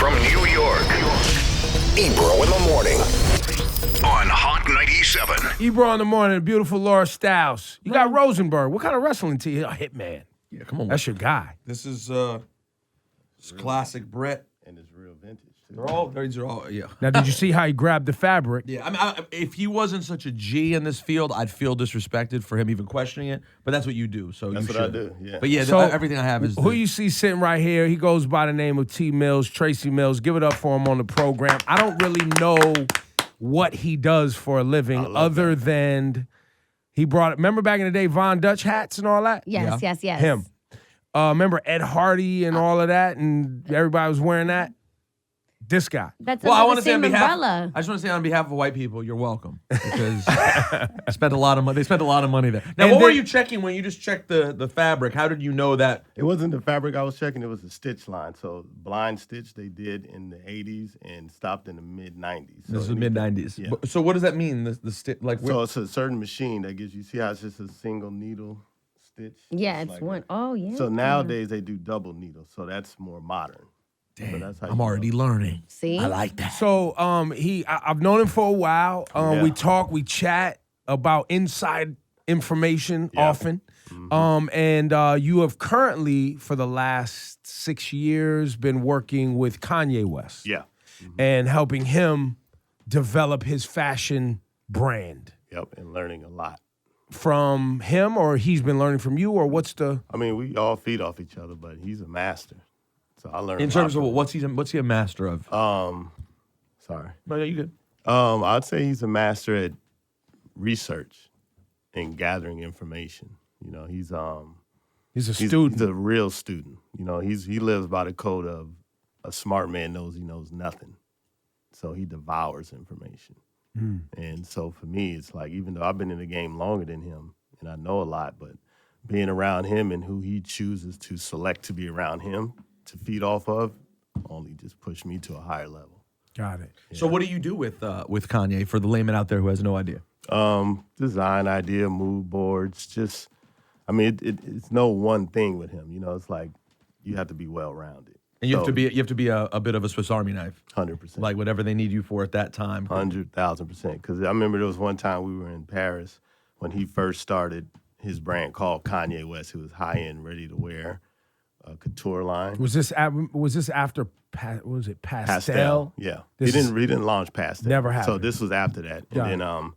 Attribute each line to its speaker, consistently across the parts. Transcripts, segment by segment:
Speaker 1: from New York. Ebro in the Morning on Hot 97.
Speaker 2: Ebro in the Morning, beautiful Laura Stiles. You got Rosenberg. What kind of wrestling team? Hitman.
Speaker 3: Yeah, come on.
Speaker 2: That's your guy.
Speaker 3: This is classic Brett.
Speaker 4: And it's real vintage.
Speaker 3: These are all, yeah.
Speaker 2: Now, did you see how he grabbed the fabric?
Speaker 3: Yeah, I mean, if he wasn't such a G in this field, I'd feel disrespected for him even questioning it. But that's what you do, so
Speaker 4: That's
Speaker 3: you
Speaker 4: what I
Speaker 3: should.
Speaker 4: do, yeah.
Speaker 3: But yeah,
Speaker 2: So,
Speaker 3: everything I have is
Speaker 2: Who you see sitting right here, he goes by the name of T. Mills, Tracey Mills. Give it up for him on the program. I don't really know what he does for a living other than he brought, remember back in the day, Von Dutch hats and all that?
Speaker 5: Yes.
Speaker 2: Him. Remember Ed Hardy and all of that, and everybody was wearing that? This guy.
Speaker 5: That's
Speaker 3: Well, I
Speaker 5: under
Speaker 3: want
Speaker 5: the
Speaker 3: to say on
Speaker 5: same
Speaker 3: behalf.
Speaker 5: umbrella.
Speaker 3: I just want to say on behalf of white people, you're welcome because I spent a lot of money. They spent a lot of money there. Now,
Speaker 2: And
Speaker 3: what were
Speaker 2: then-
Speaker 3: you checking when you just checked the fabric? How did you know that?
Speaker 4: It wasn't the fabric I was checking, it was the stitch line. So blind stitch they did in the 80s and stopped in the mid-90s.
Speaker 3: This is mid '90s.
Speaker 4: Yeah.
Speaker 3: So what does that mean? Like
Speaker 4: So it's a certain machine that gives you, see how it's just a single needle stitch?
Speaker 5: Yeah, it's
Speaker 4: like
Speaker 5: one.
Speaker 4: that.
Speaker 5: Oh, yeah.
Speaker 4: So nowadays they do double needle, so that's more modern. So that's how
Speaker 3: I'm already learning.
Speaker 5: See?
Speaker 3: I like that.
Speaker 2: So I've known him for a while.
Speaker 4: Yeah.
Speaker 2: We talk, we chat about inside information often. And you have currently, for the last 6 years, been working with Kanye West.
Speaker 4: Yeah.
Speaker 2: And helping him develop his fashion brand.
Speaker 4: Yep, and learning a lot.
Speaker 2: From him, or he's been learning from you, or what's the...
Speaker 4: I mean, we all feed off each other, but he's a master. So I learned
Speaker 3: In
Speaker 4: a lot
Speaker 3: terms of
Speaker 4: from him.
Speaker 3: what's he a master of?
Speaker 4: Sorry.
Speaker 3: No, you good.
Speaker 4: I'd say he's a master at research and gathering information. You know, he's
Speaker 2: He's a student.
Speaker 4: He's a real student. You know, he lives by the code of a smart man knows he knows nothing. So he devours information. And so for me, it's like, even though I've been in the game longer than him and I know a lot, but being around him and who he chooses to select to be around him to feed off of only just pushed me to a higher level.
Speaker 2: Got it.
Speaker 3: So what do you do with Kanye for the layman out there who has no idea?
Speaker 4: Design idea, mood boards, just, I mean, it's no one thing with him. You know, it's like you have to be well-rounded.
Speaker 3: And you have to be a bit of a Swiss Army knife.
Speaker 4: 100%.
Speaker 3: Like whatever they need you for at that time.
Speaker 4: 100,000%. Because I remember there was one time we were in Paris when he first started his brand called Kanye West. It was high-end, ready-to-wear couture line.
Speaker 2: Was this after, was it Pastel?
Speaker 4: Yeah.
Speaker 2: This
Speaker 4: He didn't launch Pastel.
Speaker 2: Never
Speaker 4: So
Speaker 2: happened.
Speaker 4: this was after that.
Speaker 2: Got
Speaker 4: And then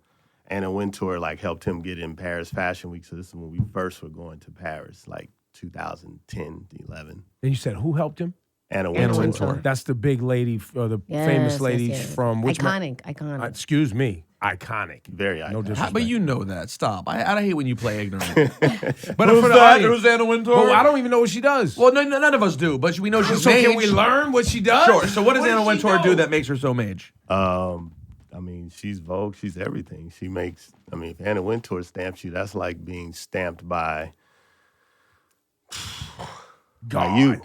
Speaker 4: Anna Wintour helped him get in Paris Fashion Week. So this is when we first were going to Paris, like 2010, 11.
Speaker 2: And you said who helped him?
Speaker 4: Anna
Speaker 2: Anna
Speaker 4: Wintour.
Speaker 2: Wintour. That's the big lady, or the
Speaker 5: Yes,
Speaker 2: famous lady
Speaker 5: yes.
Speaker 2: from which
Speaker 5: Iconic.
Speaker 2: excuse me, iconic.
Speaker 4: Very
Speaker 2: No
Speaker 4: iconic.
Speaker 2: disrespect.
Speaker 3: But you know that. Stop. I hate when you play ignorant.
Speaker 2: But for the audience,
Speaker 3: Who's Anna Wintour?
Speaker 2: well, I don't even know what she does.
Speaker 3: Well, none of us do, but we know she's
Speaker 2: so
Speaker 3: mage.
Speaker 2: can we learn what she does?
Speaker 3: Sure. So what does Anna
Speaker 2: she
Speaker 3: Wintour do that makes her so mage?
Speaker 4: I mean, she's Vogue. She's everything. She makes, I mean, if Anna Wintour stamps you, that's like being stamped by you.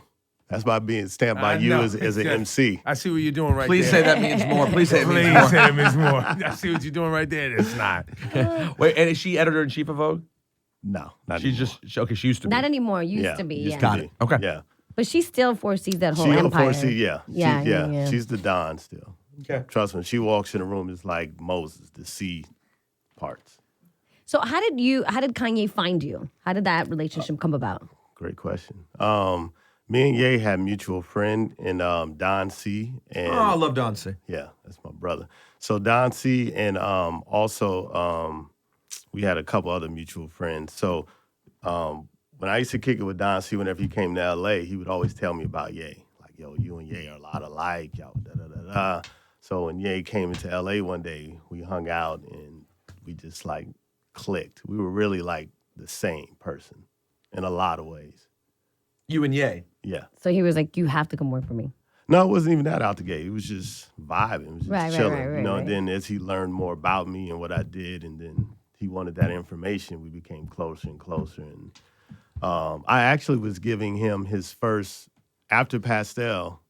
Speaker 4: That's by being stamped by you
Speaker 2: know.
Speaker 4: as an MC.
Speaker 2: I see what you're doing right
Speaker 3: Please say
Speaker 2: there.
Speaker 3: that means more. Please say it means
Speaker 2: Please
Speaker 3: more.
Speaker 2: say it means more. I see what you're doing right there. It's not.
Speaker 3: Wait, and is she editor-in-chief of Vogue?
Speaker 4: No, not
Speaker 3: She's
Speaker 4: anymore.
Speaker 3: okay, she used to be.
Speaker 5: Not anymore. Used to be.
Speaker 4: used
Speaker 5: Yeah.
Speaker 4: to
Speaker 3: Got
Speaker 4: be.
Speaker 3: it. Okay.
Speaker 4: Yeah.
Speaker 5: But she still foresees that whole
Speaker 4: She
Speaker 5: empire.
Speaker 4: yeah. She's the Don still.
Speaker 3: Okay.
Speaker 4: Trust me, she walks in the room, it's like Moses, the sea parts.
Speaker 5: So how did Kanye find you? How did that relationship come about?
Speaker 4: Great question. Me and Ye had a mutual friend in Don C. And
Speaker 3: Oh, I love Don C.
Speaker 4: yeah, that's my brother. So Don C. and also we had a couple other mutual friends. So when I used to kick it with Don C, whenever he came to LA, he would always tell me about Ye. Like, yo, you and Ye are a lot alike, y'all, da-da-da-da. So when Ye came into LA one day, we hung out and we just like clicked. We were really like the same person in a lot of ways.
Speaker 3: You and Ye.
Speaker 4: Yeah.
Speaker 5: So he was like, "You have to come work for me."
Speaker 4: No, it wasn't even that out the gate. It was just vibing. It was just
Speaker 5: Right,
Speaker 4: chilling.
Speaker 5: right,
Speaker 4: you know,
Speaker 5: right.
Speaker 4: and then as he learned more about me and what I did, and then he wanted that information, we became closer and closer. And I actually was giving him his first, after Pastel,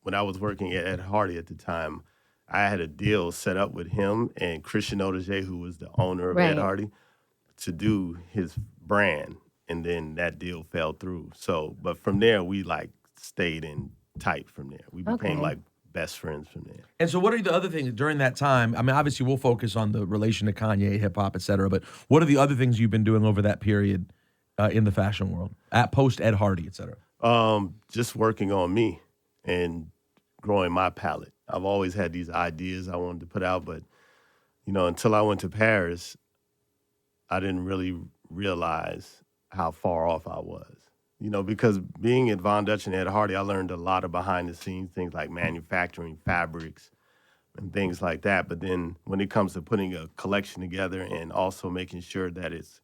Speaker 4: when I was working at Hardy at the time, I had a deal set up with him and Christian Audigier, who was the owner of
Speaker 5: Right.
Speaker 4: Ed Hardy, to do his brand. And then that deal fell through. So, but from there, we like stayed in tight from there. We became
Speaker 5: Okay.
Speaker 4: like best friends from there.
Speaker 3: And so what are the other things during that time? I mean, obviously we'll focus on the relation to Kanye, hip hop, et cetera, but what are the other things you've been doing over that period in the fashion world, at post Ed Hardy, et cetera?
Speaker 4: Just working on me and growing my palette. I've always had these ideas I wanted to put out, but until I went to Paris, I didn't really realize how far off I was. Because being at Von Dutch and Ed Hardy, I learned a lot of behind the scenes things like manufacturing fabrics and things like that. But then when it comes to putting a collection together and also making sure that it's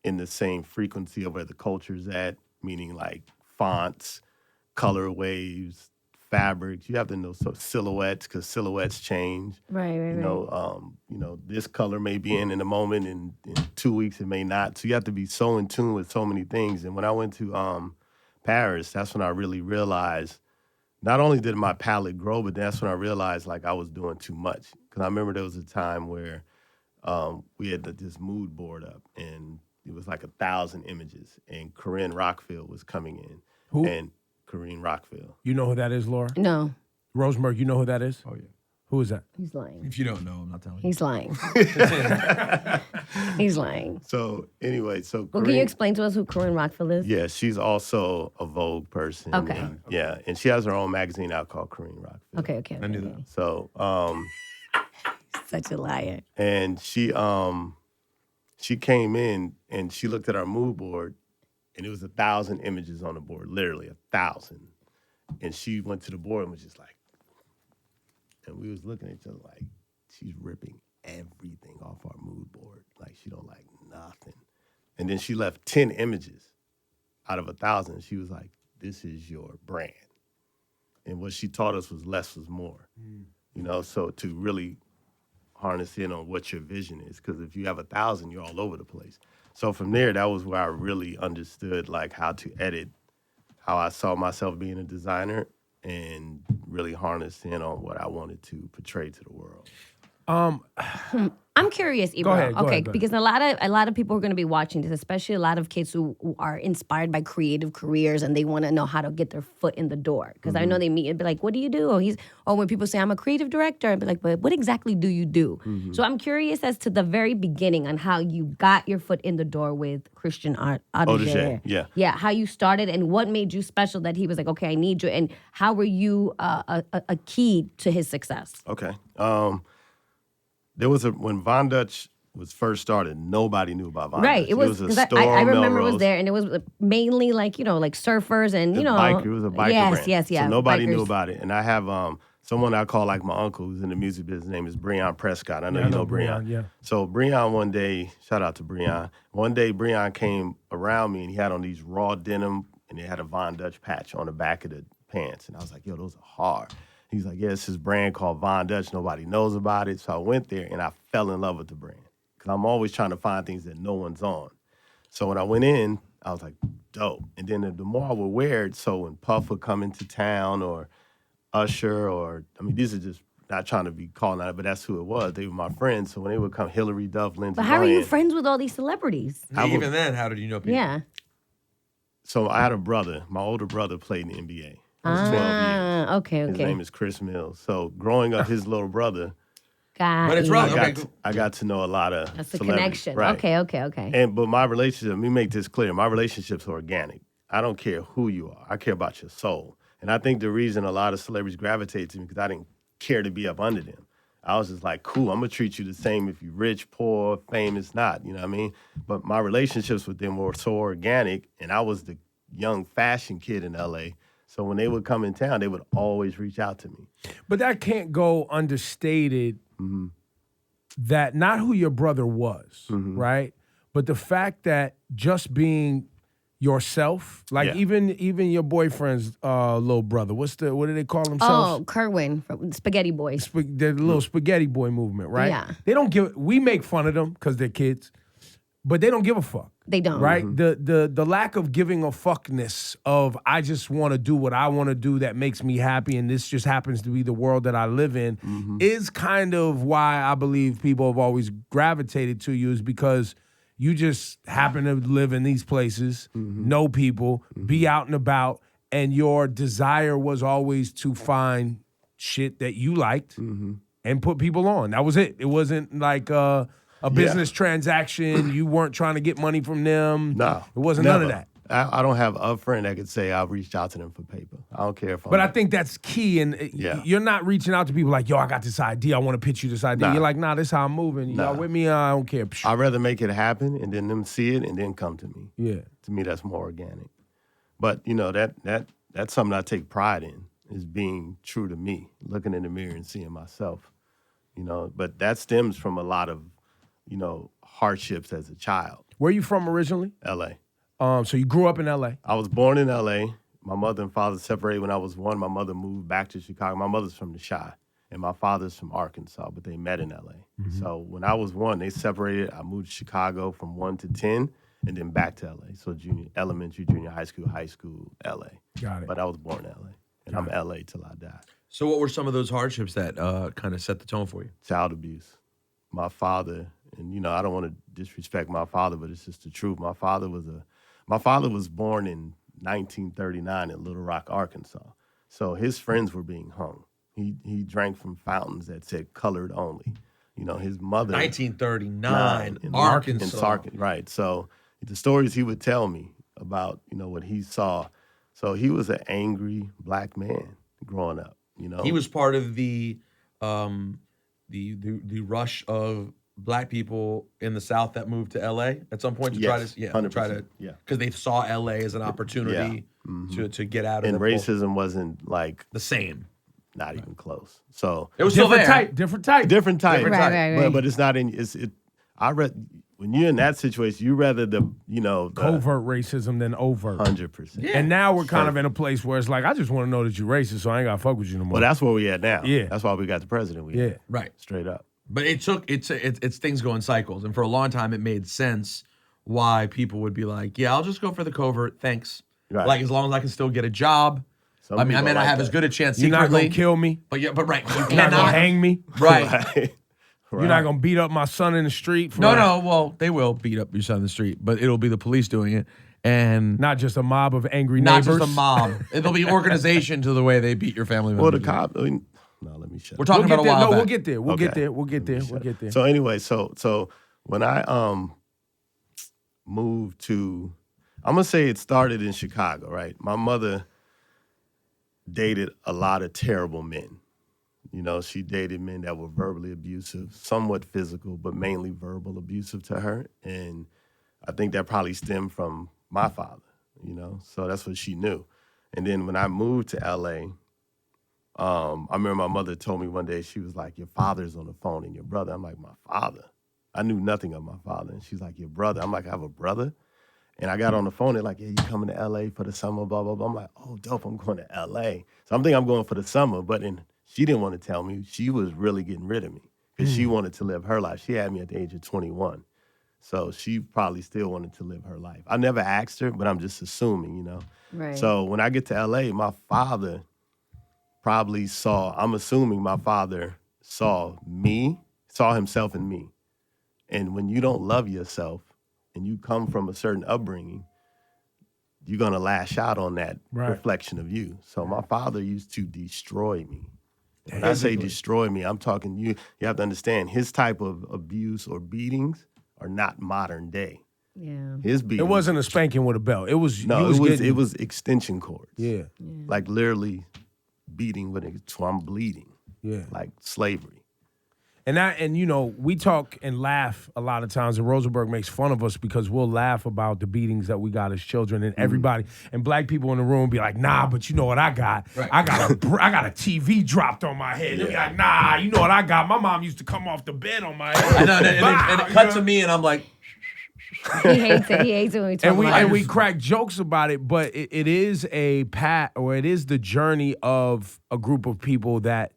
Speaker 4: in the same frequency of where the culture's at, meaning like fonts, color waves, fabrics. You have to know silhouettes because silhouettes change.
Speaker 5: Right.
Speaker 4: This color may be in a moment, and in 2 weeks it may not. So you have to be so in tune with so many things. And when I went to Paris, that's when I really realized not only did my palette grow, but that's when I realized like I was doing too much. Because I remember there was a time where we had this mood board up, and it was like 1,000 images, and Corinne Rockfield was coming in.
Speaker 2: Who?
Speaker 4: And Corinne Rockfield.
Speaker 2: You know who that is, Laura?
Speaker 5: No,
Speaker 2: Rosemary, you know who that is?
Speaker 3: Oh, yeah.
Speaker 2: Who is that?
Speaker 5: he's lying.
Speaker 3: If you don't know, I'm not telling you.
Speaker 5: He's lying. He's lying.
Speaker 4: So anyway,
Speaker 5: Well, can you explain to us who Corinne Rockfield is?
Speaker 4: Yeah, she's also a Vogue person.
Speaker 5: Okay.
Speaker 4: And, yeah, and she has her own magazine out called Corinne Rockfield.
Speaker 5: Okay.
Speaker 3: I knew that.
Speaker 4: So,
Speaker 5: Such a liar.
Speaker 4: and she came in and she looked at our mood board, and it was 1,000 images on the board, literally 1,000. And she went to the board and was just like, and we was looking at each other like, she's ripping everything off our mood board. Like, she don't like nothing. And then she left 10 images out of 1,000. She was like, this is your brand. And what she taught us was less was more. So to really harness in on what your vision is. Because if you have 1,000, you're all over the place. So from there, that was where I really understood like how to edit, how I saw myself being a designer, and really harness in on what I wanted to portray to the world.
Speaker 5: I'm curious, Ebro.
Speaker 2: ahead, go
Speaker 5: Okay,
Speaker 2: ahead.
Speaker 5: because a lot of people are going to be watching this, especially a lot of kids who are inspired by creative careers and they want to know how to get their foot in the door. Because I know they meet and be like, "What do you do?" Or when people say, "I'm a creative director," I'd be like, "But what exactly do you do?" So I'm curious as to the very beginning on how you got your foot in the door with Christian Audiger.
Speaker 4: Yeah.
Speaker 5: How you started and what made you special that he was like, "Okay, I need you," and how were you a key to his success?
Speaker 4: Okay. There was when Von Dutch was first started, nobody knew about Von
Speaker 5: Right,
Speaker 4: Dutch.
Speaker 5: it was
Speaker 4: a
Speaker 5: because
Speaker 4: store
Speaker 5: I
Speaker 4: on
Speaker 5: remember it was
Speaker 4: Melrose.
Speaker 5: there, and it was mainly like surfers and
Speaker 4: It was a biker
Speaker 5: yes,
Speaker 4: brand.
Speaker 5: yes, yeah.
Speaker 4: So nobody
Speaker 5: bikers.
Speaker 4: knew about it. And I have someone I call like my uncle who's in the music business. His name is Breon Prescott. I know you know Breon.
Speaker 2: Yeah.
Speaker 4: So Breon one day, shout out to Breon. One day Breon came around me and he had on these raw denim and it had a Von Dutch patch on the back of the pants. And I was like, yo, those are hard. He's like, yeah, it's this brand called Von Dutch. Nobody knows about it. So I went there and I fell in love with the brand. Because I'm always trying to find things that no one's on. So when I went in, I was like, dope. And then the more I would wear it, so when Puff would come into town or Usher these are just not trying to be calling out, but that's who it was. They were my friends. So when they would come, Hillary Duff, Lindsey
Speaker 5: But how are you
Speaker 4: Lohan.
Speaker 5: friends with all these celebrities?
Speaker 3: Even then, how did you know people?
Speaker 5: Yeah.
Speaker 4: So I had a brother. My older brother played in the NBA. He was 12 years.
Speaker 5: Okay.
Speaker 4: His name is Chris Mills. So growing up, his little brother,
Speaker 3: But it's
Speaker 5: you.
Speaker 3: relevant. Okay, cool.
Speaker 4: I got to know a lot of
Speaker 5: That's the
Speaker 4: celebrities.
Speaker 5: connection.
Speaker 4: Right.
Speaker 5: Okay.
Speaker 4: But my relationship, let me make this clear. My relationship's organic. I don't care who you are. I care about your soul. And I think the reason a lot of celebrities gravitate to me because I didn't care to be up under them. I was just like, cool, I'm going to treat you the same if you're rich, poor, famous, not. You know what I mean? But my relationships with them were so organic, and I was the young fashion kid in L.A., so when they would come in town, they would always reach out to me.
Speaker 2: But that can't go understated that not who your brother was, right? But the fact that just being yourself, like
Speaker 4: Yeah.
Speaker 2: even your boyfriend's little brother, what do they call
Speaker 5: Oh,
Speaker 2: themselves?
Speaker 5: Kerwin from Spaghetti Boys.
Speaker 2: The little spaghetti boy movement, right?
Speaker 5: Yeah.
Speaker 2: We make fun of them because they're kids, but they don't give a fuck.
Speaker 5: They don't.
Speaker 2: Right? The lack of giving a fuckness of I just want to do what I want to do that makes me happy and this just happens to be the world that I live in is kind of why I believe people have always gravitated to you is because you just happen to live in these places, know people, be out and about, and your desire was always to find shit that you liked and put people on. That was it. It wasn't like a business transaction. You weren't trying to get money from them.
Speaker 4: No.
Speaker 2: It wasn't
Speaker 4: never.
Speaker 2: none of that.
Speaker 4: I don't have a friend that could say I've reached out to them for paper. I don't care if I'm...
Speaker 2: But I think that's key. And you're not reaching out to people like, yo, I got this idea. I want to pitch you this idea.
Speaker 4: Nah.
Speaker 2: You're like, nah, this is how I'm moving. Y'all with me? I don't care.
Speaker 4: I'd rather make it happen and then them see it and then come to me.
Speaker 2: Yeah.
Speaker 4: To me, that's more organic. But, you know, that's something I take pride in, is being true to me, looking in the mirror and seeing myself, you know. But that stems from a lot of, you know, hardships as a child.
Speaker 2: Where are you from originally?
Speaker 4: L.A.
Speaker 2: So you grew up in L.A.
Speaker 4: I was born in L.A. My mother and father separated when I was 1. My mother moved back to Chicago. My mother's from the Chi, and my father's from Arkansas, but they met in L.A. So when I was 1, they separated. I moved to Chicago from 1 to 10, and then back to L.A. So elementary, junior high school, L.A.
Speaker 2: Got it.
Speaker 4: But I was born in L.A., and I'm L.A. till I die.
Speaker 3: So what were some of those hardships that kind of set the tone for you?
Speaker 4: Child abuse. My father, and you know, I don't want to disrespect my father, but it's just the truth. My father was born in 1939 in Little Rock, Arkansas. So his friends were being hung. He drank from fountains that said colored only. You know, his mother...
Speaker 3: 1939,
Speaker 4: in
Speaker 3: Arkansas.
Speaker 4: Right. So the stories he would tell me about, you know, what he saw. So he was an angry black man growing up, you know.
Speaker 3: He was part of the rush of black people in the South that moved to LA at some point to try to
Speaker 4: 100%,
Speaker 3: because they saw LA as an opportunity to get out of
Speaker 4: and racism wasn't like
Speaker 3: the same.
Speaker 4: Not even close. So
Speaker 3: it was still there.
Speaker 2: Different type.
Speaker 5: Right.
Speaker 4: But it's not in. I read when you're in that situation, you rather the
Speaker 2: covert racism than overt.
Speaker 4: 100%.
Speaker 3: Yeah.
Speaker 2: And now we're kind of in a place where it's like, I just want to know that you're racist, so I ain't gotta fuck with you no more.
Speaker 4: Well, that's where we at now.
Speaker 2: Yeah.
Speaker 4: That's why we got the president. We had.
Speaker 3: Right.
Speaker 4: Straight up.
Speaker 3: But it's things go in cycles, and for a long time it made sense why people would be like, yeah, I'll just go for the covert, thanks.
Speaker 4: Right.
Speaker 3: Like as long as I can still get a job.
Speaker 4: Some
Speaker 3: I may
Speaker 4: people
Speaker 3: not
Speaker 4: like
Speaker 3: have
Speaker 4: that.
Speaker 3: as good a chance
Speaker 2: You're not
Speaker 3: secretly.
Speaker 2: gonna kill me.
Speaker 3: But you
Speaker 2: You're not gonna
Speaker 3: cannot
Speaker 2: hang me.
Speaker 3: Right.
Speaker 2: You're not gonna beat up my son in the street. For
Speaker 3: No. Well, they will beat up your son in the street, but it'll be the police doing it, and
Speaker 2: Not just a mob of angry
Speaker 3: not
Speaker 2: neighbors.
Speaker 3: just a mob. It'll be organization to the way they beat your family
Speaker 4: Well,
Speaker 3: members.
Speaker 4: the cop. No, let me shut.
Speaker 3: We're
Speaker 4: up.
Speaker 3: talking about a while
Speaker 2: We'll
Speaker 3: back.
Speaker 2: get there. We'll get there.
Speaker 4: So anyway, so when I moved to, I'm gonna say it started in Chicago, right? My mother dated a lot of terrible men. You know, she dated men that were verbally abusive, somewhat physical, but mainly verbal abusive to her. And I think that probably stemmed from my father, you know? So that's what she knew. And then when I moved to LA, I remember my mother told me one day, she was like, your father's on the phone and your brother. I'm like, my father? I knew nothing of my father. And she's like, your brother? I'm like, I have a brother? And I got on the phone, they're like, yeah, you coming to LA for the summer, blah, blah, blah. I'm like, oh, dope, I'm going to LA. So I'm thinking I'm going for the summer, but she didn't want to tell me. She was really getting rid of me because she wanted to live her life. She had me at the age of 21. So she probably still wanted to live her life. I never asked her, but I'm just assuming, you know.
Speaker 5: Right.
Speaker 4: So when I get to LA, my father probably I'm assuming my father saw himself in me. And when you don't love yourself and you come from a certain upbringing, you're going to lash out on that reflection of you. So my father used to destroy me. When I say destroy me, I'm talking you have to understand his type of abuse or beatings are not modern day.
Speaker 5: Yeah.
Speaker 4: His beatings.
Speaker 2: It wasn't a spanking with a belt. It was
Speaker 4: it was extension cords.
Speaker 2: Yeah.
Speaker 4: Like literally beating with it so I'm bleeding.
Speaker 2: Yeah.
Speaker 4: Like slavery.
Speaker 2: And you know, we talk and laugh a lot of times, and Rosenberg makes fun of us because we'll laugh about the beatings that we got as children, and everybody and black people in the room be like, nah, but you know what I got?
Speaker 3: Right.
Speaker 2: I got a TV dropped on my head. They'll be like, nah, you know what I got? My mom used to come off the bed on my head.
Speaker 3: I know, and it cut to me, and I'm like,
Speaker 5: He hates it. He hates it when we talk about it.
Speaker 2: we crack jokes about it, but it is it is the journey of a group of people that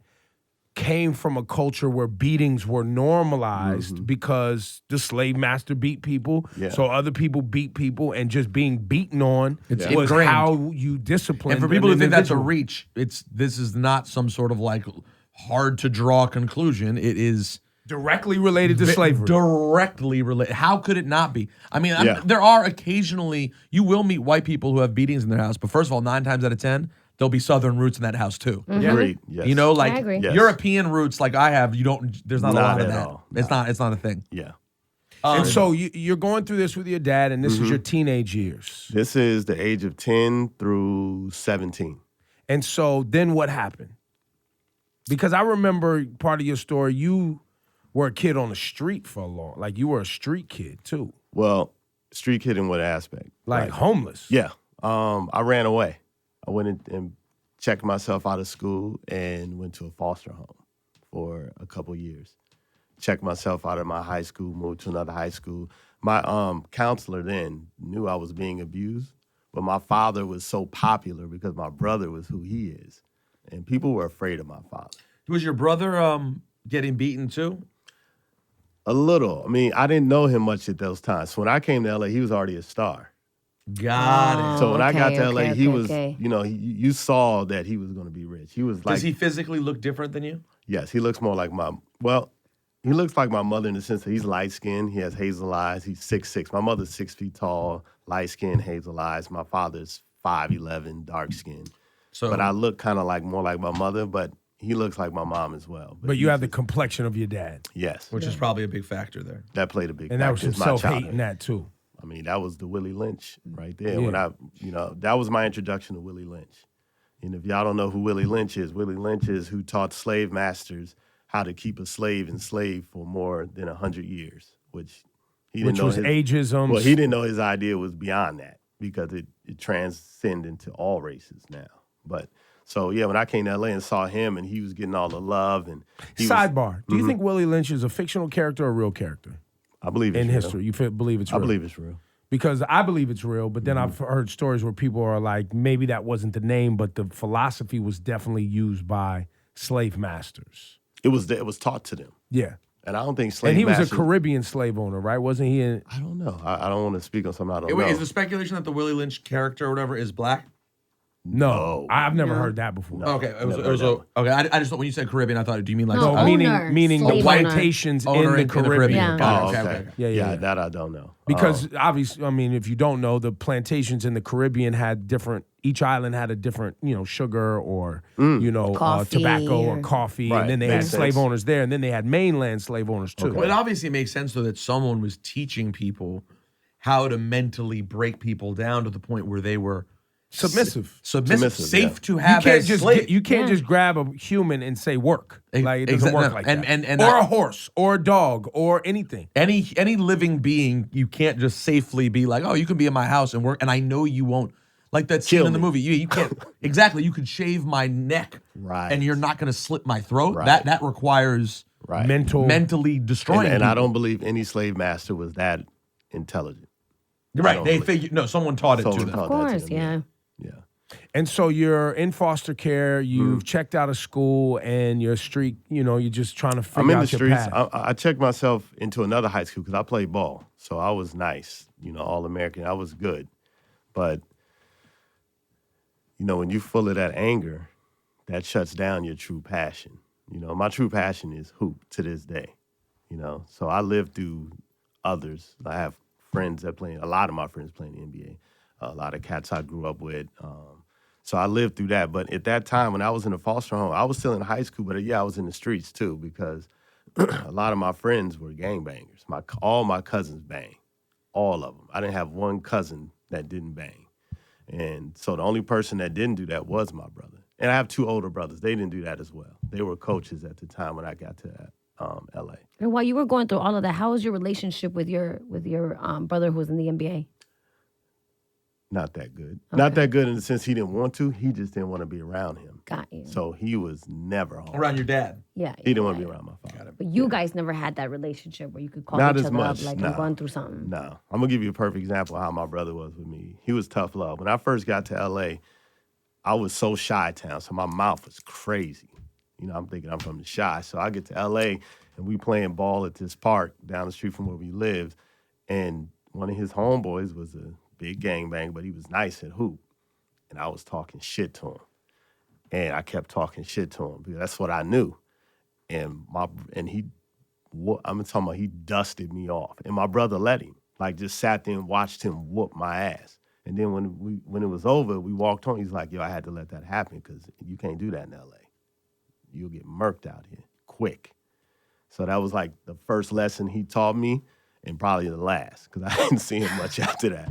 Speaker 2: came from a culture where beatings were normalized because the slave master beat people, so other people beat people, and just being beaten on was
Speaker 3: ingrained.
Speaker 2: how you discipline.
Speaker 3: and for people who think that's a
Speaker 2: individual.
Speaker 3: reach, this is not some sort of like hard to draw conclusion. It is
Speaker 2: Directly related to slavery.
Speaker 3: Directly related. How could it not be? I mean,
Speaker 4: Yeah.
Speaker 3: there are occasionally, you will meet white people who have beatings in their house, but first of all, 9 times out of 10, there'll be Southern roots in that house too.
Speaker 4: Agreed. Yes.
Speaker 3: You know, like
Speaker 5: I agree.
Speaker 4: Yes.
Speaker 3: European roots, like I have, there's not a
Speaker 4: Not
Speaker 3: lot of
Speaker 4: at
Speaker 3: that.
Speaker 4: all.
Speaker 3: It's not a thing.
Speaker 4: Yeah.
Speaker 2: And so you're going through this with your dad, and this is your teenage years.
Speaker 4: This is the age of 10 through 17.
Speaker 2: And so then what happened? Because I remember part of your story, you were a kid on the street for a long, like you were a street kid too.
Speaker 4: Well, street kid in what aspect?
Speaker 2: Like homeless.
Speaker 4: Yeah. I ran away. I went and checked myself out of school and went to a foster home for a couple years. Checked myself out of my high school, moved to another high school. My counselor then knew I was being abused, but my father was so popular because my brother was who he is. And people were afraid of my father.
Speaker 3: Was your brother getting beaten too?
Speaker 4: A little. I mean, I didn't know him much at those times. So when I came to LA, he was already a star.
Speaker 3: Got it.
Speaker 4: So when I got to LA, he was,
Speaker 5: okay.
Speaker 4: you know, you saw that he was going to be rich. He was like,
Speaker 3: Does he physically look different than you?
Speaker 4: yes, he looks more like he looks like my mother in the sense that he's light skinned. He has hazel eyes. He's 6'6". My mother's 6 feet tall, light skinned, hazel eyes. My father's 5'11", dark skinned.
Speaker 3: So,
Speaker 4: But I look kind of more like my mother, but he looks like my mom as well.
Speaker 2: But you have the complexion of your dad.
Speaker 4: yes,
Speaker 3: which is probably a big factor there.
Speaker 4: that played a big
Speaker 2: And that
Speaker 4: factor
Speaker 2: was some
Speaker 4: in my
Speaker 2: self-hate in
Speaker 4: childhood.
Speaker 2: that too.
Speaker 4: I mean, that was the Willie Lynch right there.
Speaker 2: Yeah.
Speaker 4: When that was my introduction to Willie Lynch. And if y'all don't know who Willie Lynch is who taught slave masters how to keep a slave enslaved for more than 100 years, which he didn't
Speaker 2: Which
Speaker 4: know
Speaker 2: was ageism.
Speaker 4: Well, he didn't know his idea was beyond that because it transcended into all races now. But so yeah, when I came to LA and saw him and he was getting all the love and he was,
Speaker 2: Sidebar. Do you think Willie Lynch is a fictional character or a real character
Speaker 4: I believe it's
Speaker 2: in
Speaker 4: real.
Speaker 2: history? You believe it's
Speaker 4: I
Speaker 2: real?
Speaker 4: believe it's real.
Speaker 2: Because I believe it's real, but then I've heard stories where people are like, maybe that wasn't the name, but the philosophy was definitely used by slave masters.
Speaker 4: It was taught to them.
Speaker 2: Yeah.
Speaker 4: And I don't think slave
Speaker 2: And he was
Speaker 4: masters,
Speaker 2: a Caribbean slave owner, right? Wasn't he in?
Speaker 4: I don't know. I don't want to speak on something I don't know.
Speaker 3: Wait, is the speculation that the Willie Lynch character or whatever is black?
Speaker 2: No. I've never heard that before.
Speaker 3: Okay, it was
Speaker 4: never heard
Speaker 3: okay. I just thought when you said Caribbean, I thought, do you mean like
Speaker 5: No,
Speaker 2: No,
Speaker 5: owner,
Speaker 2: meaning the
Speaker 5: slave owner.
Speaker 2: plantations
Speaker 3: owner
Speaker 2: in the Caribbean.
Speaker 5: Yeah.
Speaker 3: Got it.
Speaker 4: Oh,
Speaker 3: Okay,
Speaker 4: okay.
Speaker 3: okay.
Speaker 2: Yeah, yeah.
Speaker 4: That I don't know.
Speaker 2: Because obviously, I mean, if you don't know, the plantations in the Caribbean had different. Each island had a different, sugar or
Speaker 5: Coffee
Speaker 2: tobacco or
Speaker 5: or-
Speaker 2: coffee,
Speaker 4: Right,
Speaker 2: and then they had
Speaker 4: makes
Speaker 2: slave
Speaker 4: sense.
Speaker 2: owners there, and then they had mainland slave owners too.
Speaker 3: Well, it obviously makes sense though that someone was teaching people how to mentally break people down to the point where they were
Speaker 2: Submissive.
Speaker 3: submissive,
Speaker 4: Submissive,
Speaker 3: safe
Speaker 4: yeah.
Speaker 3: to
Speaker 2: You
Speaker 3: have
Speaker 2: can't
Speaker 3: as
Speaker 2: just
Speaker 3: slave.
Speaker 2: you can't
Speaker 5: Yeah.
Speaker 2: just grab a human and say work. Like it doesn't
Speaker 3: Exact-
Speaker 2: work
Speaker 3: no,
Speaker 2: like
Speaker 3: and-
Speaker 2: that.
Speaker 3: and
Speaker 2: or
Speaker 3: I-
Speaker 2: a horse or a dog or anything.
Speaker 3: Any living being, you can't just safely be like, oh, you can be in my house and work, and I know you won't. Like that scene
Speaker 4: Kill
Speaker 3: in the
Speaker 4: me.
Speaker 3: movie, you can't exactly. You could shave my neck,
Speaker 4: Right.
Speaker 3: and you're not going to slit my throat.
Speaker 4: Right.
Speaker 3: That requires
Speaker 4: Right.
Speaker 3: mentally destroying.
Speaker 4: and I
Speaker 3: people.
Speaker 4: don't believe any slave master was that intelligent.
Speaker 3: Right?
Speaker 4: don't
Speaker 3: They
Speaker 4: believe-
Speaker 3: figured no. Someone taught it to
Speaker 4: Someone
Speaker 3: them.
Speaker 4: taught
Speaker 5: Of
Speaker 4: that to
Speaker 5: course,
Speaker 4: them,
Speaker 5: yeah.
Speaker 4: Yeah.
Speaker 2: And so you're in foster care. You've checked out of school, and you're street. You're just trying to figure
Speaker 4: I'm in
Speaker 2: out
Speaker 4: the
Speaker 2: your
Speaker 4: streets.
Speaker 2: path.
Speaker 4: I checked myself into another high school because I played ball. So I was nice, all American. I was good. But, when you're full of that anger, that shuts down your true passion. My true passion is hoop to this day, So I lived through others. I have friends that play, a lot of my friends playing the NBA, a lot of cats I grew up with. So I lived through that. But at that time, when I was in a foster home, I was still in high school, but yeah, I was in the streets too because a lot of my friends were gangbangers. All my cousins bang, all of them. I didn't have one cousin that didn't bang. And so the only person that didn't do that was my brother. And I have 2 older brothers. They didn't do that as well. They were coaches at the time when I got to LA.
Speaker 5: And while you were going through all of that, how was your relationship with your brother who was in the NBA?
Speaker 4: Not that good. Not that good in the sense he didn't want to. He just didn't want to be around him.
Speaker 5: Got you.
Speaker 4: So he was never home.
Speaker 3: Around your dad.
Speaker 5: Yeah.
Speaker 4: He didn't want to be around my father.
Speaker 5: But you guys never had that relationship where you could call
Speaker 4: Not
Speaker 5: each
Speaker 4: as
Speaker 5: other
Speaker 4: much,
Speaker 5: up like,
Speaker 4: no.
Speaker 5: I'm going through something.
Speaker 4: No. I'm going to give you a perfect example of how my brother was with me. He was tough love. When I first got to LA, I was so shy-town, so my mouth was crazy. I'm thinking I'm from the shy. So I get to LA, and we playing ball at this park down the street from where we lived, and one of his homeboys was a big gangbanger, but he was nice at hoop. And I was talking shit to him. And I kept talking shit to him because that's what I knew. And I'm talking about he dusted me off. And my brother let him. Like, just sat there and watched him whoop my ass. And then when it was over, we walked home. He's like, yo, I had to let that happen because you can't do that in L.A. You'll get murked out here quick. So that was like the first lesson he taught me and probably the last because I didn't see him much after that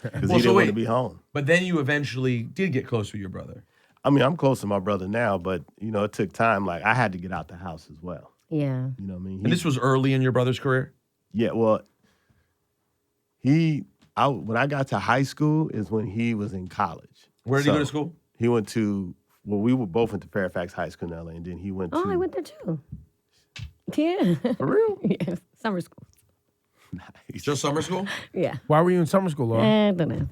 Speaker 4: because he didn't want to be home.
Speaker 3: But then you eventually did get close with your brother.
Speaker 4: I mean, I'm close to my brother now, but, you know, it took time. Like, I had to get out the house as well.
Speaker 5: Yeah.
Speaker 4: You know what I mean?
Speaker 3: And this was early in your brother's career?
Speaker 4: Yeah, well, when I got to high school is when he was in college.
Speaker 3: Where did he go to school?
Speaker 4: He went to, we were both went to Fairfax High School in LA, and then he went to.
Speaker 5: Oh, I went there too. Yeah.
Speaker 4: For real?
Speaker 5: Yeah. Summer school.
Speaker 3: Still summer school?
Speaker 5: Yeah.
Speaker 2: Why were you in summer school, Laura?
Speaker 5: I don't know.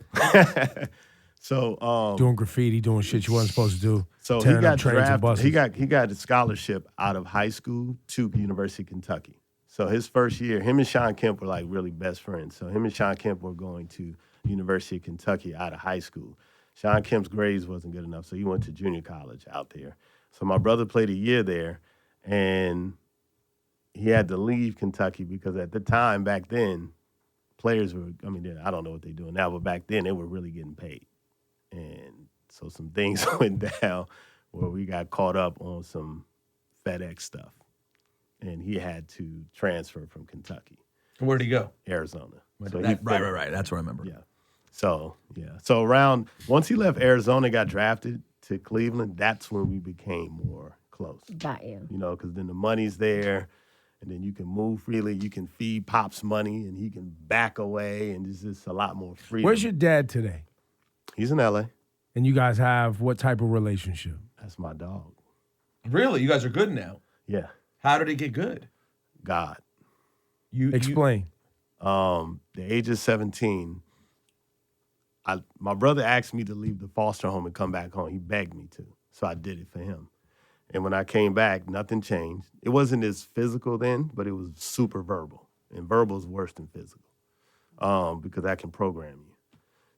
Speaker 4: So,
Speaker 2: Doing graffiti, doing shit you wasn't supposed to do.
Speaker 4: so he
Speaker 2: tearing
Speaker 4: got
Speaker 2: up trains and
Speaker 4: drafted.
Speaker 2: buses.
Speaker 4: He got a scholarship out of high school to University of Kentucky. So his first year, him and Sean Kemp were like really best friends. So him and Sean Kemp were going to University of Kentucky out of high school. Sean Kemp's grades wasn't good enough, so he went to junior college out there. So my brother played a year there, and he had to leave Kentucky because at the time back then, players were, I mean, I don't know what they're doing now, but back then they were really getting paid. And so some things went down where we got caught up on some FedEx stuff. And he had to transfer from Kentucky,
Speaker 3: Where'd he go?
Speaker 4: Arizona. So
Speaker 3: Right. That's what I remember.
Speaker 4: Yeah. So once he left Arizona, got drafted to Cleveland, that's when we became more close.
Speaker 5: Got you.
Speaker 4: You know, because then the money's there, and then you can move freely. You can feed Pop's money, and he can back away, and there's just a lot more freedom.
Speaker 2: Where's your dad today?
Speaker 4: He's in L.A.
Speaker 2: And you guys have what type of relationship?
Speaker 4: That's my dog.
Speaker 3: Really? You guys are good now?
Speaker 4: Yeah.
Speaker 3: How did it get good?
Speaker 4: God.
Speaker 2: Explain.
Speaker 4: The age of 17, my brother asked me to leave the foster home and come back home. He begged me to, so I did it for him. And when I came back, nothing changed. It wasn't as physical then, but it was super verbal. And verbal is worse than physical because that can program you.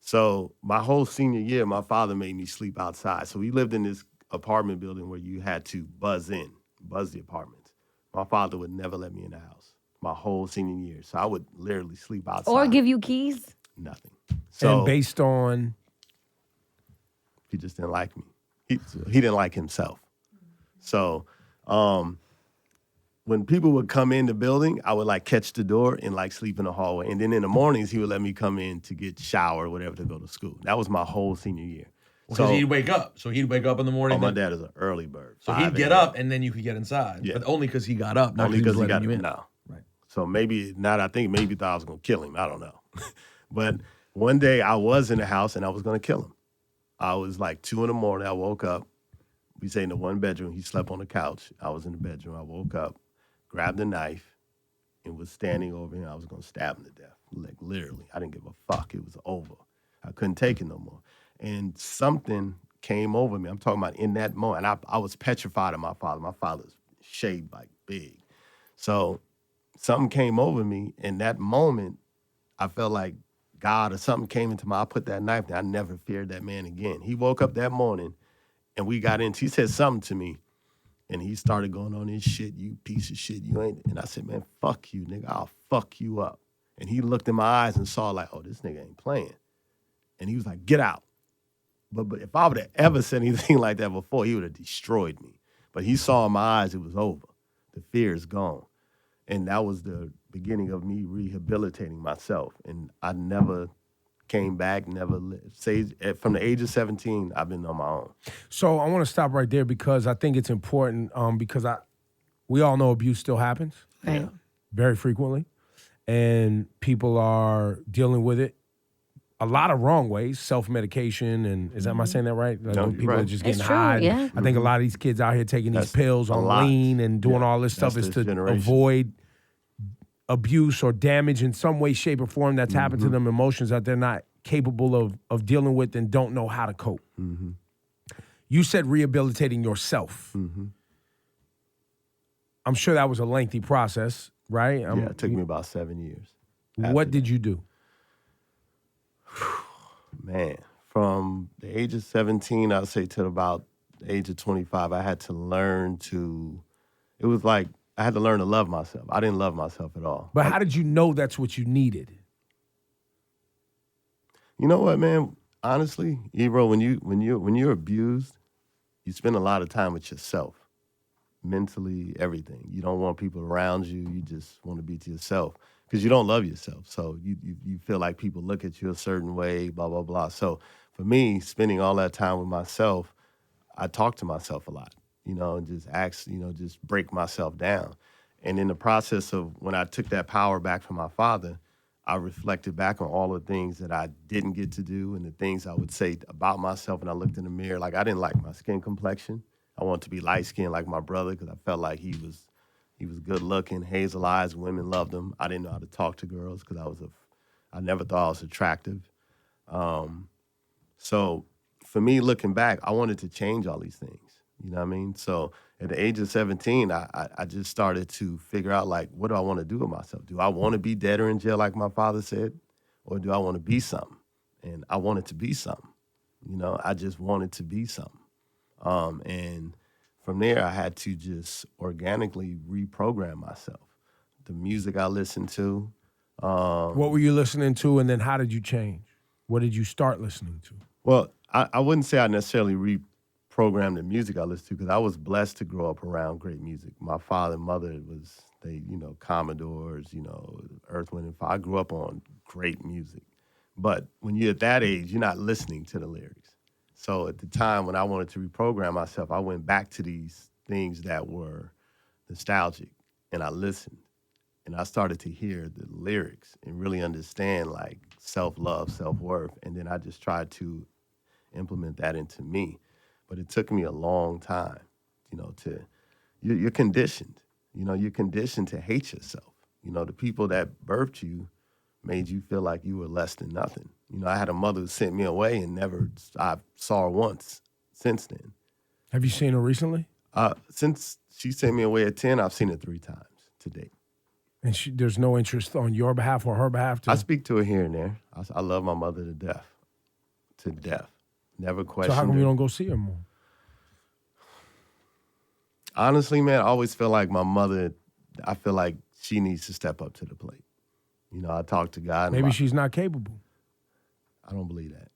Speaker 4: So my whole senior year, my father made me sleep outside. So we lived in this apartment building where you had to buzz the apartments. My father would never let me in the house my whole senior year. So I would literally sleep outside.
Speaker 5: Or give you keys?
Speaker 4: Nothing. So
Speaker 2: and based on?
Speaker 4: He just didn't like me. He didn't like himself. So when people would come in the building, I would like catch the door and like sleep in the hallway. And then in the mornings, he would let me come in to get shower or whatever to go to school. That was my whole senior year.
Speaker 3: Because he'd wake up. So he'd wake up in the morning.
Speaker 4: My dad is an early bird.
Speaker 3: So he'd get up and then you could get inside.
Speaker 4: Yeah.
Speaker 3: But only because he got up, not
Speaker 4: only
Speaker 3: because
Speaker 4: he got
Speaker 3: you in.
Speaker 4: No.
Speaker 3: Right.
Speaker 4: So maybe thought I was gonna kill him. I don't know. But one day I was in the house and I was gonna kill him. I was like 2 a.m. I woke up. We stayed in the one bedroom. He slept on the couch. I was in the bedroom. I woke up, grabbed a knife, and was standing over him. I was gonna stab him to death. Like literally. I didn't give a fuck. It was over. I couldn't take it no more. And something came over me. I'm talking about in that moment. I was petrified of my father. My father's shaved like big. So something came over me. In that moment, I felt like God or something came into I put that knife down. I never feared that man again. He woke up that morning and we got into, he said something to me and he started going on his shit, you piece of shit, you ain't. And I said, man, fuck you, nigga. I'll fuck you up. And he looked in my eyes and saw like, oh, this nigga ain't playing. And he was like, get out. But if I would have ever said anything like that before, he would have destroyed me. But he saw in my eyes it was over. The fear is gone. And that was the beginning of me rehabilitating myself. And I never came back, never from the age of 17, I've been on my own.
Speaker 2: So I want to stop right there because I think it's important because we all know abuse still happens.
Speaker 5: Right.
Speaker 2: Very frequently. And people are dealing with it a lot of wrong ways, self-medication, and am I saying that right? Like
Speaker 4: No,
Speaker 2: when
Speaker 4: you're
Speaker 2: people
Speaker 4: right.
Speaker 2: are just
Speaker 5: It's
Speaker 2: getting
Speaker 5: true,
Speaker 2: high.
Speaker 5: yeah.
Speaker 2: I think a lot of these kids out here taking these
Speaker 4: That's
Speaker 2: pills
Speaker 4: a
Speaker 2: on
Speaker 4: lot.
Speaker 2: lean and doing
Speaker 4: Yeah.
Speaker 2: all this stuff
Speaker 4: That's
Speaker 2: is
Speaker 4: this
Speaker 2: to
Speaker 4: generation.
Speaker 2: avoid abuse or damage in some way, shape, or form that's happened to them, emotions that they're not capable of dealing with and don't know how to cope. You said rehabilitating yourself. I'm sure that was a lengthy process, right?
Speaker 4: Yeah, it took me about 7 years.
Speaker 2: What did you do?
Speaker 4: Man, from the age of 17, I'd say to about the age of 25, I had to learn to, it was like, I had to learn to love myself. I didn't love myself at all.
Speaker 2: But how did you know that's what you needed?
Speaker 4: You know what, man? Honestly, Ebro, when you're abused, you spend a lot of time with yourself, mentally, everything. You don't want people around you. You just want to be to yourself because you don't love yourself. So you feel like people look at you a certain way, blah, blah, blah. So for me, spending all that time with myself, I talk to myself a lot, and just ask, just break myself down. And in the process of when I took that power back from my father, I reflected back on all the things that I didn't get to do and the things I would say about myself. And I looked in the mirror, like I didn't like my skin complexion. I wanted to be light skinned like my brother because I felt like he was good looking, hazel eyes, women loved him. I didn't know how to talk to girls because I never thought I was attractive. So for me, looking back, I wanted to change all these things. You know what I mean? So at the age of 17, I just started to figure out, like, what do I want to do with myself? Do I want to be dead or in jail like my father said? Or do I want to be something? And I wanted to be something. I just wanted to be something. And from there, I had to just organically reprogram myself. The music I listened to.
Speaker 2: What were you listening to, and then how did you change? What did you start listening to?
Speaker 4: Well, I wouldn't say I necessarily reprogrammed the music I listened to because I was blessed to grow up around great music. My father and mother Commodores, Earth, Wind, and Fire. I grew up on great music. But when you're at that age, you're not listening to the lyrics. So at the time when I wanted to reprogram myself, I went back to these things that were nostalgic, and I listened. And I started to hear the lyrics and really understand, like, self-love, self-worth. And then I just tried to implement that into me. But it took me a long time, you're conditioned. You're conditioned to hate yourself. The people that birthed you made you feel like you were less than nothing. I had a mother who sent me away and I saw her once since then.
Speaker 2: Have you seen her recently?
Speaker 4: Since she sent me away at 10, I've seen her 3 times to date.
Speaker 2: And there's no interest on your behalf or her behalf?
Speaker 4: I speak to her here and there. I love my mother to death. To death. Never questioned
Speaker 2: So how come
Speaker 4: her.
Speaker 2: you don't go see her more?
Speaker 4: Honestly, man, I always feel like my mother, I feel like she needs to step up to the plate. I talk to God.
Speaker 2: Maybe she's not capable.
Speaker 4: I don't believe that.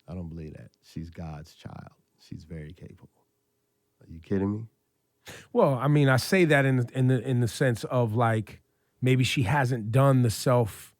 Speaker 4: I don't believe that. She's God's child. She's very capable. Are you kidding me?
Speaker 2: Well, I mean, I say that in the sense of, like, maybe she hasn't done the self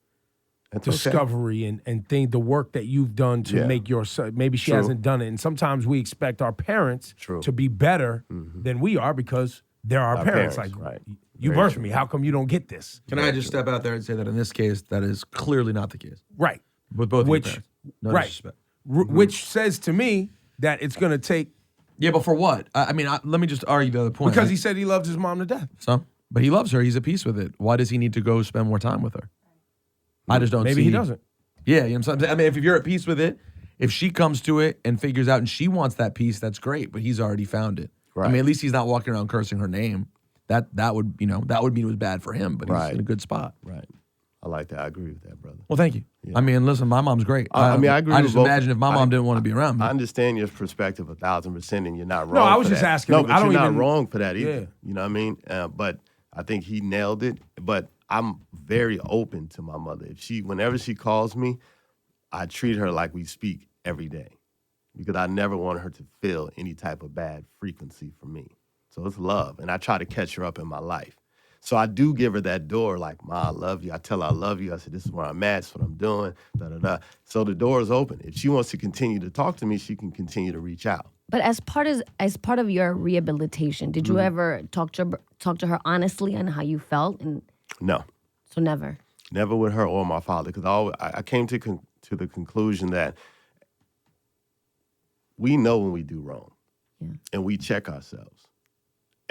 Speaker 2: discovery and think the work that you've done to make yourself. Maybe she hasn't done it. And sometimes we expect our parents to be better than we are because they're our parents. Like,
Speaker 4: right.
Speaker 2: You birthed me. How come you don't get this?
Speaker 3: Can I just step out there and say that in this case, that is clearly not the case.
Speaker 2: Right.
Speaker 3: With both of your parents. No disrespect.
Speaker 2: Which says to me that it's going to take.
Speaker 3: Yeah, but for what? Let me just argue the other point.
Speaker 2: Because he said he loved his mom to death.
Speaker 3: So, but he loves her. He's at peace with it. Why does he need to go spend more time with her? I just don't see.
Speaker 2: Maybe he doesn't.
Speaker 3: Yeah, you know what I'm saying? I mean, if you're at peace with it, if she comes to it and figures out and she wants that peace, that's great, but he's already found it. Right. I mean, at least he's not walking around cursing her name. That would mean it was bad for him, but he's in a good spot.
Speaker 4: Right. I like that. I agree with that, brother.
Speaker 3: Well, thank you. Yeah. I mean, listen, my mom's great.
Speaker 4: I agree.
Speaker 3: I just imagine if my mom didn't want to be around me.
Speaker 4: I understand your perspective 1,000%, and you're not wrong.
Speaker 2: No, I was
Speaker 4: for
Speaker 2: just
Speaker 4: that.
Speaker 2: asking.
Speaker 4: No, but you're not wrong for that either.
Speaker 2: Yeah.
Speaker 4: You know what I mean? But I think he nailed it. But I'm very open to my mother. Whenever she calls me, I treat her like we speak every day, because I never want her to feel any type of bad frequency from me. So it's love, and I try to catch her up in my life. So I do give her that door, like, Ma, I love you. I tell her I love you. I said, this is where I'm at. This is what I'm doing, da-da-da. So the door is open. If she wants to continue to talk to me, she can continue to reach out.
Speaker 5: But as part of your rehabilitation, did you ever talk to her honestly on how you felt?
Speaker 4: No.
Speaker 5: So never?
Speaker 4: Never with her or my father, because I came to the conclusion that we know when we do wrong, and we check ourselves.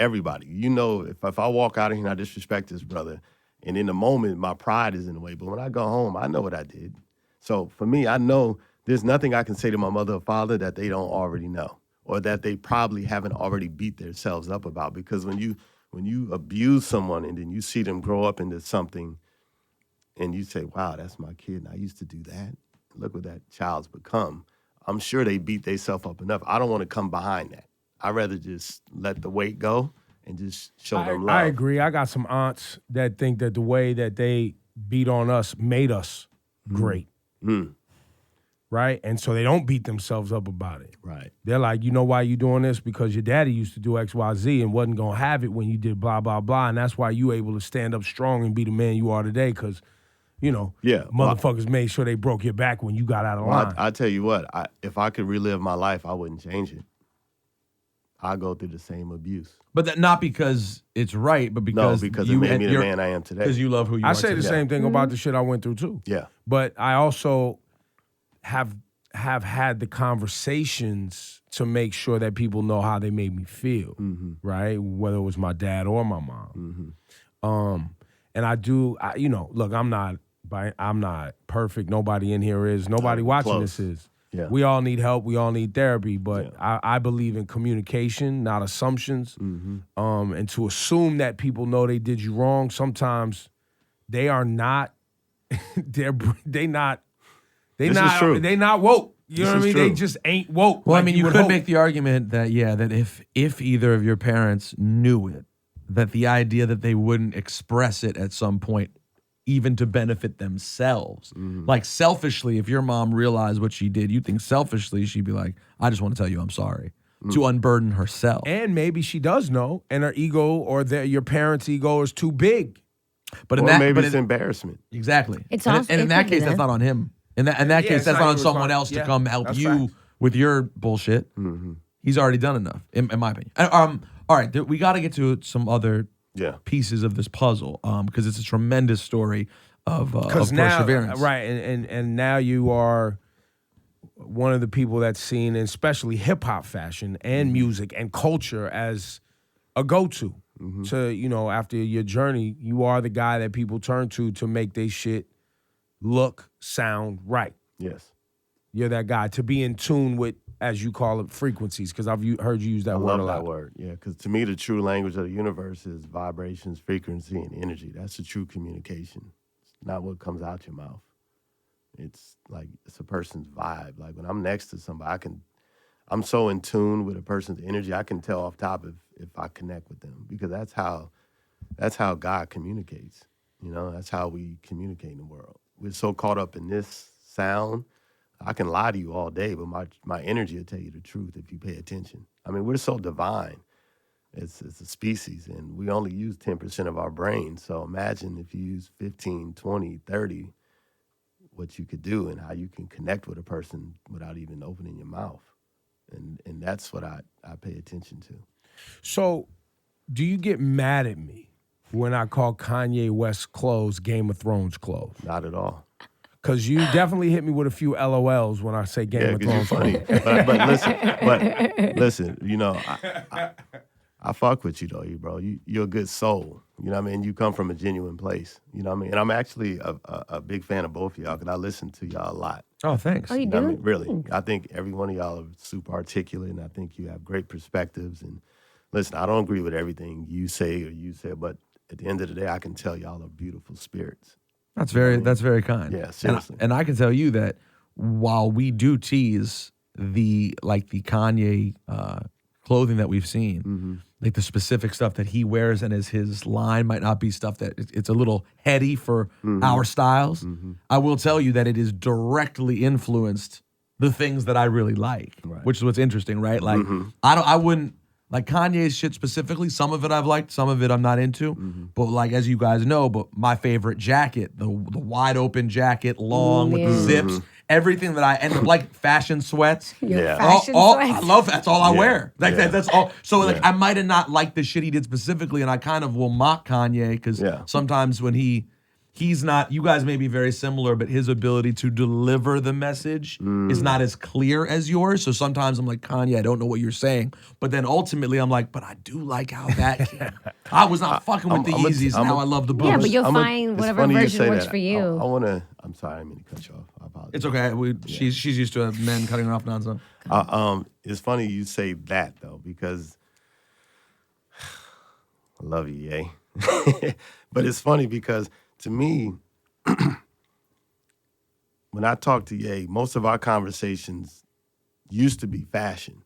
Speaker 4: Everybody. If I walk out of here and I disrespect this brother, and in the moment my pride is in the way, but when I go home, I know what I did. So for me, I know there's nothing I can say to my mother or father that they don't already know, or that they probably haven't already beat themselves up about. Because when you abuse someone and then you see them grow up into something and you say, wow, that's my kid and I used to do that. Look what that child's become. I'm sure they beat themselves up enough. I don't want to come behind that. I'd rather just let the weight go and just show them love.
Speaker 2: I agree. I got some aunts that think that the way that they beat on us made us great. Right? And so they don't beat themselves up about it.
Speaker 4: Right.
Speaker 2: They're like, you know why you doing this? Because your daddy used to do X, Y, Z and wasn't going to have it when you did blah, blah, blah. And that's why you able to stand up strong and be the man you are today because, motherfuckers made sure they broke your back when you got out of line.
Speaker 4: I tell you what, if I could relive my life, I wouldn't change it. I go through the same abuse.
Speaker 3: But that not because it's right, but because
Speaker 4: it made me the man I am today.
Speaker 3: Because you love who you are.
Speaker 2: I say the same thing about the shit I went through too.
Speaker 4: Yeah.
Speaker 2: But I also have had the conversations to make sure that people know how they made me feel, right? Whether it was my dad or my mom. And I do, look, I'm not perfect. Nobody in here is. Nobody watching
Speaker 4: close.
Speaker 2: this is.
Speaker 4: Yeah.
Speaker 2: We all need help. We all need therapy. But I believe in communication, not assumptions. And to assume that people know they did you wrong, sometimes they are not. They not woke. You know what I mean? They just ain't woke.
Speaker 3: Well,
Speaker 2: like
Speaker 3: I mean, you
Speaker 2: would
Speaker 3: could
Speaker 2: hope.
Speaker 3: make the argument that that if either of your parents knew it, that the idea that they wouldn't express it at some point, even to benefit themselves, like selfishly, if your mom realized what she did, you think selfishly she'd be like, "I just want to tell you I'm sorry," to unburden herself.
Speaker 2: And maybe she does know, and her ego or your parents' ego is too big.
Speaker 3: But
Speaker 4: maybe it's embarrassment.
Speaker 3: Exactly.
Speaker 5: It's
Speaker 3: and,
Speaker 5: also-
Speaker 3: and in
Speaker 5: it
Speaker 3: that
Speaker 5: could be
Speaker 3: case, that's
Speaker 5: that.
Speaker 3: not on him. In that case,
Speaker 2: it's
Speaker 3: that's
Speaker 2: not
Speaker 3: not on
Speaker 2: your
Speaker 3: someone
Speaker 2: response.
Speaker 3: else to
Speaker 2: Yeah,
Speaker 3: come help
Speaker 2: that's
Speaker 3: you
Speaker 2: facts.
Speaker 3: with your bullshit. He's already done enough, in my opinion. All right, we got to get to some other pieces of this puzzle because it's a tremendous story of
Speaker 2: now,
Speaker 3: perseverance.
Speaker 2: right? And now you are one of the people that's seen, in especially hip hop fashion and music and culture, as a go-to. To after your journey, you are the guy that people turn to make their shit look, sound right.
Speaker 4: Yes.
Speaker 2: You're that guy to be in tune with, as you call it, frequencies. Because I've heard you use that
Speaker 4: I
Speaker 2: word
Speaker 4: love
Speaker 2: a lot.
Speaker 4: that word. Yeah, because to me, the true language of the universe is vibrations, frequency, and energy. That's the true communication. It's not what comes out your mouth. It's like it's a person's vibe. Like when I'm next to somebody, I'm so in tune with a person's energy. I can tell off top if I connect with them because that's how God communicates. That's how we communicate in the world. We're so caught up in this sound. I can lie to you all day, but my energy will tell you the truth if you pay attention. I mean, we're so divine. It's a species, and we only use 10% of our brain. So imagine if you use 15, 20, 30, what you could do and how you can connect with a person without even opening your mouth. And that's what I pay attention to.
Speaker 2: So, do you get mad at me when I call Kanye West clothes Game of Thrones clothes?
Speaker 4: Not at all.
Speaker 2: Because you definitely hit me with a few LOLs when I say Game of
Speaker 4: Yeah,
Speaker 2: Thrones
Speaker 4: because you're funny. but listen, I fuck with you though, bro. You're a good soul. You know what I mean? You come from a genuine place. You know what I mean? And I'm actually a big fan of both of y'all because I listen to y'all a lot.
Speaker 3: Oh, thanks.
Speaker 5: Oh, you
Speaker 4: You know
Speaker 5: do?
Speaker 4: what I mean? Really. I think every one of y'all are super articulate, and I think you have great perspectives. And listen, I don't agree with everything you say, but at the end of the day, I can tell y'all are beautiful spirits.
Speaker 3: That's very kind.
Speaker 4: Yeah, seriously.
Speaker 3: And I can tell you that while we do tease the Kanye clothing that we've seen, like the specific stuff that he wears and is his line might not be stuff that it's a little heady for our styles. I will tell you that it is directly influenced the things that I really like, which is what's interesting, right? Like I wouldn't like Kanye's shit specifically. Some of it I've liked, some of it I'm not into. But like as you guys know, but my favorite jacket, the wide open jacket, long with the zips, everything that and like fashion sweats.
Speaker 5: Fashion
Speaker 3: I
Speaker 5: sweats.
Speaker 3: love that's all I
Speaker 4: Yeah.
Speaker 3: wear. Like
Speaker 4: Yeah.
Speaker 3: that's all. So like
Speaker 4: Yeah.
Speaker 3: I might have not liked the shit he did specifically, and I kind of will mock Kanye because sometimes when he's not, you guys may be very similar, but his ability to deliver the message is not as clear as yours. So sometimes I'm like, Kanye, I don't know what you're saying. But then ultimately I'm like, but I do like how that came. I was not fucking with the Yeezys, and now I love the boots.
Speaker 5: Yeah, but you'll find
Speaker 4: it's
Speaker 5: whatever
Speaker 4: funny you
Speaker 5: version
Speaker 4: say
Speaker 5: works
Speaker 4: that.
Speaker 5: for you.
Speaker 4: I'm sorry, I didn't mean to cut you off. I apologize.
Speaker 3: It's okay. She's used to men cutting her off nonstop.
Speaker 4: It's funny you say that though, because I love you, Ye. But it's funny because to me, when I talk to Ye, most of our conversations used to be fashion.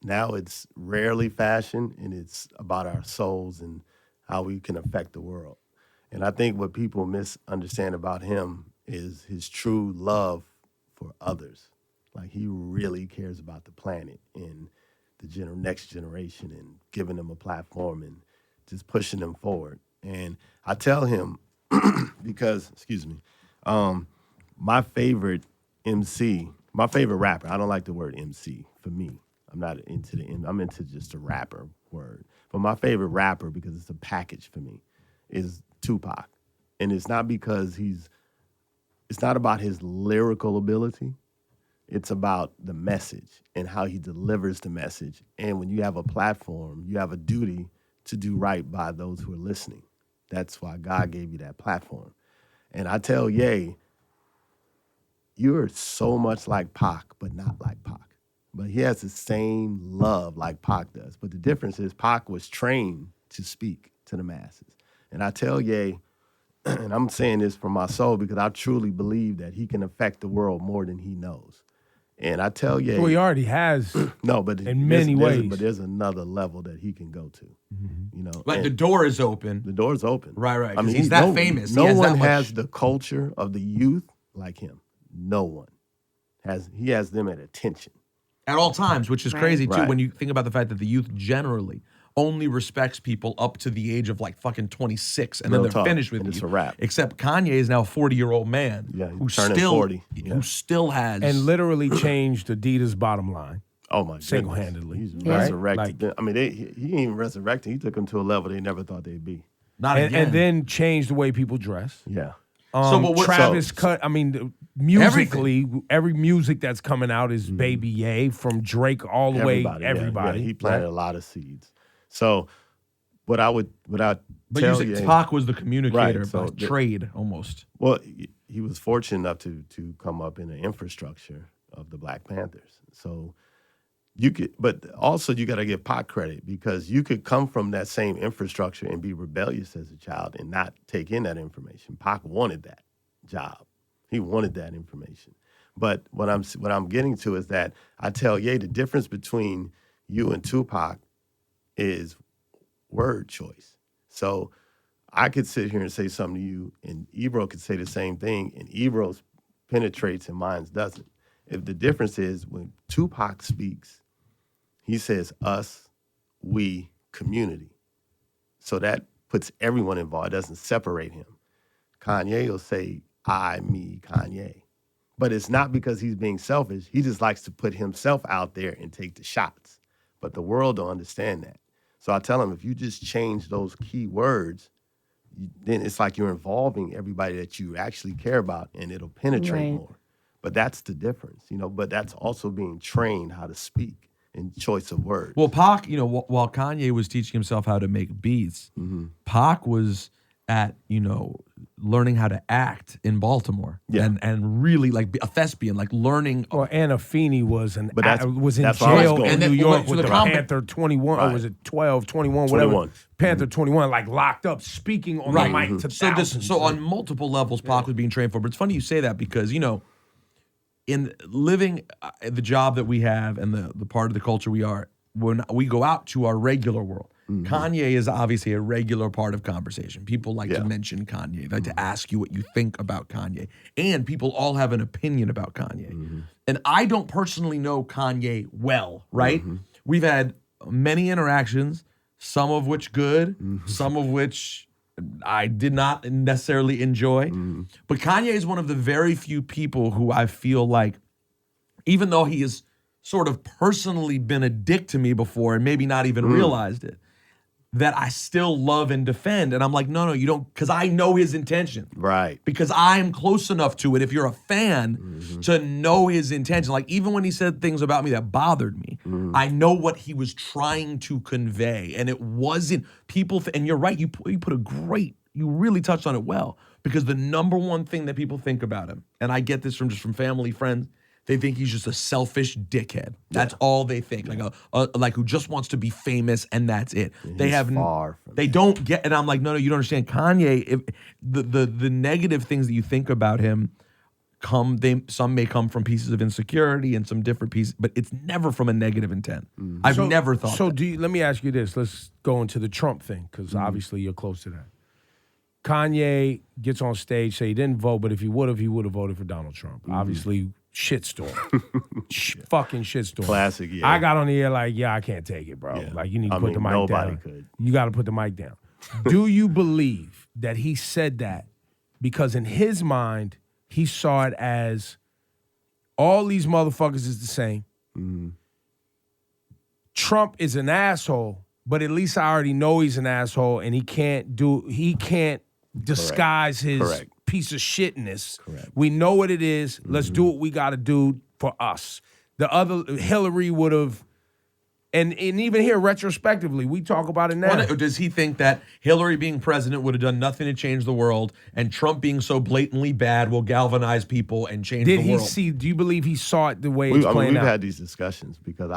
Speaker 4: now it's rarely fashion, and it's about our souls and how we can affect the world. And I think what people misunderstand about him is his true love for others. Like, he really cares about the planet and the next generation, and giving them a platform and just pushing them forward. And I tell him, because, excuse me, my favorite MC, my favorite rapper, I don't like the word MC for me. I'm not into I'm into just the rapper word. But my favorite rapper, because it's a package for me, is Tupac. And it's not because it's not about his lyrical ability. It's about the message and how he delivers the message. And when you have a platform, you have a duty to do right by those who are listening. That's why God gave you that platform. And I tell Ye, you're so much like Pac, but not like Pac. But he has the same love like Pac does. But the difference is Pac was trained to speak to the masses. And I tell Ye, and I'm saying this from my soul because I truly believe that he can affect the world more than he knows. And I tell Ye,
Speaker 2: Well, he already has.
Speaker 4: no, but
Speaker 2: in many ways.
Speaker 4: But there's another level that he can go to. You know,
Speaker 3: Like
Speaker 4: and
Speaker 3: the door is open.
Speaker 4: the door's open.
Speaker 3: Right.
Speaker 4: I mean,
Speaker 3: he's that famous.
Speaker 4: No
Speaker 3: He has
Speaker 4: one
Speaker 3: that much-
Speaker 4: has the culture of the youth like him. No one has. He has them at attention.
Speaker 3: at all times, which is
Speaker 5: Right.
Speaker 3: crazy too
Speaker 4: Right.
Speaker 3: when you think about the fact that the youth generally only respects people up to the age of like fucking 26, and
Speaker 4: Real
Speaker 3: then they're
Speaker 4: talk.
Speaker 3: finished with
Speaker 4: And
Speaker 3: you.
Speaker 4: it's a wrap.
Speaker 3: Except Kanye is now a 40-year-old man
Speaker 4: Yeah, he's
Speaker 3: who
Speaker 4: turning
Speaker 3: still
Speaker 4: 40. Yeah.
Speaker 3: who still has
Speaker 2: And literally changed Adidas' bottom line.
Speaker 4: Oh my goodness.
Speaker 2: Single-handedly.
Speaker 4: He's
Speaker 2: Right?
Speaker 4: resurrected.
Speaker 2: Like-
Speaker 4: I mean, he ain't even resurrected. He took them to a level they never thought they'd be.
Speaker 3: not
Speaker 2: And,
Speaker 3: again.
Speaker 2: and then changed the way people dress.
Speaker 4: Yeah.
Speaker 3: So, but what-
Speaker 2: Travis
Speaker 4: so-
Speaker 2: cut. I mean, musically, every music that's coming out is Baby Ye, from Drake all the way.
Speaker 4: yeah,
Speaker 2: Everybody.
Speaker 4: yeah. He planted
Speaker 2: right?
Speaker 4: a lot of seeds. So what I
Speaker 3: but you
Speaker 4: tell
Speaker 3: said
Speaker 4: you,
Speaker 3: Pac was the communicator
Speaker 4: Right, so
Speaker 3: by
Speaker 4: the-
Speaker 3: trade almost.
Speaker 4: well, he was fortunate enough to come up in the infrastructure of the Black Panthers. So you could, but also you got to give Pac credit, because you could come from that same infrastructure and be rebellious as a child and not take in that information. Pac wanted that job. He wanted that information. But what I'm getting to is that I tell Ye, the difference between you and Tupac is word choice. So I could sit here and say something to you, and Ebro could say the same thing, and Ebro's penetrates and mine doesn't. If the difference is when Tupac speaks, he says us, we, community. So that puts everyone involved. It doesn't separate him. Kanye will say I, me, Kanye. But it's not because he's being selfish. He just likes to put himself out there and take the shots. But the world don't understand that. So I tell him, if you just change those key words, then it's like you're involving everybody that you actually care about, and it'll penetrate
Speaker 5: Right.
Speaker 4: more. But that's the difference, but that's also being trained how to speak and choice of words.
Speaker 3: Well, Pac, while Kanye was teaching himself how to make beats,
Speaker 4: Mm-hmm.
Speaker 3: Pac was at, learning how to act in Baltimore.
Speaker 4: Yeah.
Speaker 3: And really like be a thespian, like learning.
Speaker 2: Well, Anna Feeney was
Speaker 4: But that's-
Speaker 2: was in
Speaker 4: that's where I was
Speaker 2: jail
Speaker 4: going.
Speaker 2: in
Speaker 3: And
Speaker 2: New
Speaker 3: then-
Speaker 2: York
Speaker 3: so
Speaker 2: with
Speaker 3: the
Speaker 2: the
Speaker 3: comp-
Speaker 2: Panther 21, or
Speaker 4: Right.
Speaker 2: was it 12, 21, whatever.
Speaker 4: 21.
Speaker 2: Panther 21, like locked up, speaking on
Speaker 3: Right.
Speaker 2: the mic to
Speaker 3: So
Speaker 2: thousands.
Speaker 3: so on multiple levels, Pac was being trained for. But it's funny you say that because, in living the job that we have and the part of the culture we are, when we go out to our regular world, Kanye is obviously a regular part of conversation. People like to
Speaker 4: Yeah.
Speaker 3: mention Kanye, they like to ask you what you think about Kanye. And people all have an opinion about Kanye. And I don't personally know Kanye well, right? We've had many interactions, some of which good, some of which I did not necessarily enjoy. But Kanye is one of the very few people who I feel like, even though he has sort of personally been a dick to me before and maybe not even realized it, that I still love and defend. And I'm like, no, you don't, because I know his intention.
Speaker 4: Right.
Speaker 3: Because I'm close enough to it, if you're a fan, to know his intention. Like, even when he said things about me that bothered me, I know what he was trying to convey. And it wasn't people, and you're right, you really touched on it well. Because the number one thing that people think about him, and I get this from family, friends, they think he's just a selfish dickhead. That's all they think. Like who just wants to be famous and that's it. They
Speaker 4: he's
Speaker 3: have
Speaker 4: far from
Speaker 3: they don't get, and I'm like, no, you don't understand. Kanye, the negative things that you think about him some may come from pieces of insecurity and some different pieces, but it's never from a negative intent. I've never thought
Speaker 2: So
Speaker 3: that.
Speaker 2: let me ask you this. Let's go into the Trump thing, because obviously you're close to that. Kanye gets on stage, say he didn't vote, but if he would have voted for Donald Trump. Obviously, shitstorm. Fucking shitstorm.
Speaker 4: Classic, yeah.
Speaker 2: I got on the air like, I can't take it, bro.
Speaker 4: Yeah.
Speaker 2: Like, you need to
Speaker 4: I
Speaker 2: put
Speaker 4: mean,
Speaker 2: the mic
Speaker 4: nobody
Speaker 2: down.
Speaker 4: could.
Speaker 2: You got to put the mic down. Do you believe that he said that because in his mind, he saw it as all these motherfuckers is the same. Trump is an asshole, but at least I already know he's an asshole, and he can't disguise his
Speaker 4: Correct.
Speaker 2: piece of shitness.
Speaker 4: Correct.
Speaker 2: We know what it is. Let's do what we got to do for us. The other Hillary would have, and even here retrospectively, we talk about it now.
Speaker 3: Does he think that Hillary being president would have done nothing to change the world, and Trump being so blatantly bad will galvanize people and change the world?
Speaker 2: Do you believe he saw it the way it's playing
Speaker 4: we've
Speaker 2: out?
Speaker 4: had these discussions because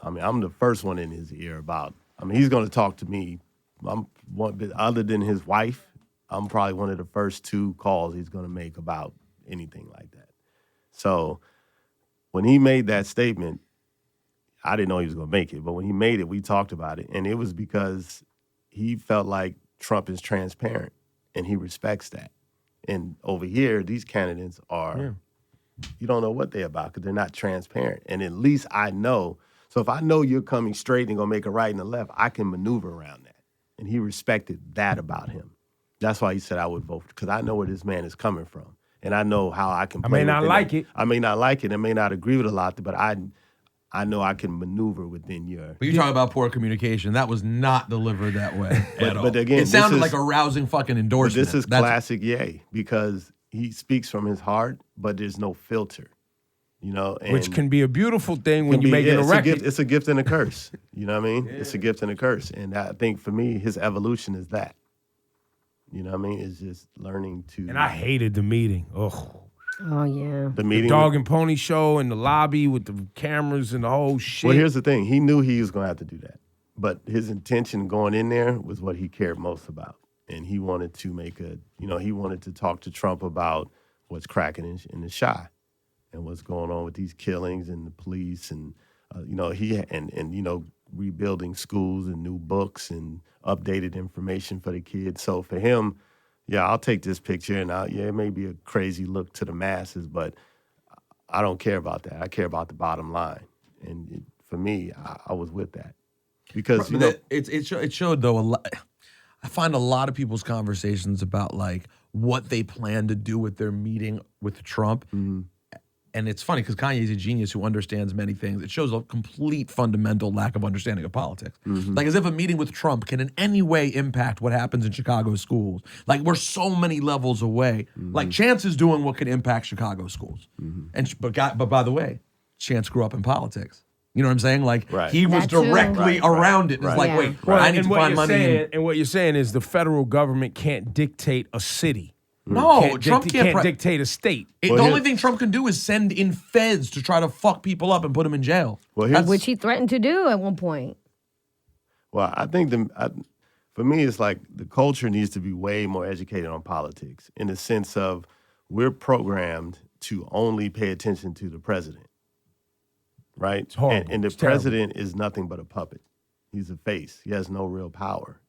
Speaker 4: I'm the first one in his ear about, he's going to talk to me. I'm one, other than his wife, I'm probably one of the first two calls he's going to make about anything like that. So when he made that statement, I didn't know he was going to make it, but when he made it, we talked about it. And it was because he felt like Trump is transparent and he respects that. And over here, these candidates are, you don't know what they're about because they're not transparent. And at least I know. So if I know you're coming straight and going to make a right and a left, I can maneuver around that. And he respected that about him. That's why he said I would vote, because I know where this man is coming from. And I know how I can play
Speaker 2: I may not like it.
Speaker 4: I may not like it. I may not agree with a lot, but I know I can maneuver within your.
Speaker 3: But you're talking about poor communication. That was not delivered that way at all.
Speaker 4: But again,
Speaker 3: it sounded
Speaker 4: this
Speaker 3: like a rousing fucking
Speaker 4: But
Speaker 3: endorsement.
Speaker 4: this is classic Ye, because he speaks from his heart, but there's no filter. And
Speaker 2: Which can be a beautiful thing when
Speaker 4: can
Speaker 2: you're
Speaker 4: be-
Speaker 2: making a record.
Speaker 4: It's a gift and a curse. You know what I mean? It's a gift and a curse. And I think for me, his evolution is that. You know what I mean? It's just learning to.
Speaker 2: And I hated the meeting. Ugh.
Speaker 5: Oh yeah.
Speaker 4: the meeting.
Speaker 2: Dog and pony show in the lobby with the cameras and the whole shit.
Speaker 4: Well, here's the thing. He knew he was going to have to do that. But his intention going in there was what he cared most about. And he wanted to he wanted to talk to Trump about what's cracking in the Chi and what's going on with these killings and the police and, rebuilding schools and new books and updated information for the kids. So for him, I'll take this picture and it may be a crazy look to the masses, but I don't care about that. I care about the bottom line. And for me, I was with that. Because,
Speaker 3: it showed, though, a lot. I find a lot of people's conversations about, like, what they plan to do with their meeting with Trump. Mm-hmm. And it's funny because Kanye's a genius who understands many things. It shows a complete fundamental lack of understanding of politics. Mm-hmm. Like, as if a meeting with Trump can in any way impact what happens in Chicago schools. Like, we're so many levels away. Mm-hmm. Like, Chance is doing what can impact Chicago schools. Mm-hmm. But by the way, Chance grew up in politics. You know what I'm saying? Like, he was directly around it. It's like, wait, I need to find money.
Speaker 2: And what you're saying is the federal government can't dictate a city.
Speaker 3: No, Trump can't
Speaker 2: dictate a state.
Speaker 3: The only thing Trump can do is send in feds to try to fuck people up and put them in jail.
Speaker 5: Which he threatened to do at one point.
Speaker 4: Well, I think for me, it's like the culture needs to be way more educated on politics in the sense of we're programmed to only pay attention to the president, right?
Speaker 2: It's horrible.
Speaker 4: And the
Speaker 2: It's
Speaker 4: president is nothing but a puppet. He's a face. He has no real power.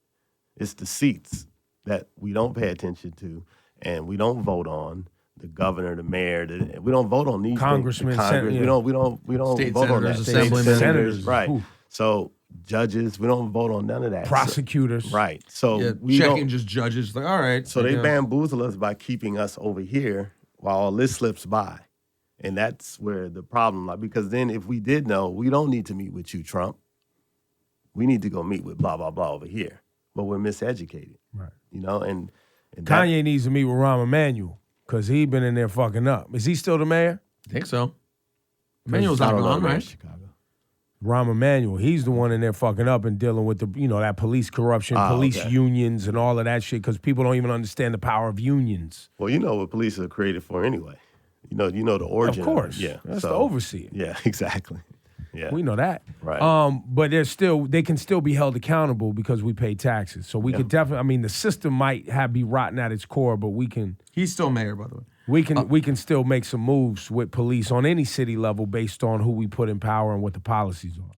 Speaker 4: It's the seats that we don't pay attention to. And we don't vote on the governor, the mayor. We don't vote on these
Speaker 2: Congressmen,
Speaker 4: things. Congress. We don't
Speaker 3: State
Speaker 4: vote on that.
Speaker 3: senators, assemblymen.
Speaker 2: Senators,
Speaker 4: right?
Speaker 2: oof.
Speaker 4: So judges, we don't vote on none of that.
Speaker 2: Prosecutors,
Speaker 4: right? So we
Speaker 3: checking
Speaker 4: don't,
Speaker 3: just judges. Like, all right.
Speaker 4: So they bamboozle us by keeping us over here while all this slips by, and that's where the problem lies. Because then, if we did know, we don't need to meet with you, Trump. We need to go meet with blah blah blah over here. But we're miseducated,
Speaker 2: right?
Speaker 4: And
Speaker 2: Kanye needs to meet with Rahm Emanuel because he been in there fucking up. Is he still the mayor?
Speaker 3: I think so. Emanuel's not gone, right?
Speaker 4: Chicago.
Speaker 2: Rahm Emanuel, he's the one in there fucking up and dealing with that police corruption, police unions, and all of that shit because people don't even understand the power of unions.
Speaker 4: Well, you know what police are created for anyway. You know the origin.
Speaker 2: Of course,
Speaker 4: yeah.
Speaker 2: That's the overseer.
Speaker 4: Yeah, exactly. Yeah,
Speaker 2: we know that.
Speaker 4: Right.
Speaker 2: But they can still be held accountable because we pay taxes. So we could definitely. I mean, the system might be rotten at its core, but we can.
Speaker 3: He's still mayor, by the way.
Speaker 2: We can still make some moves with police on any city level based on who we put in power and what the policies are.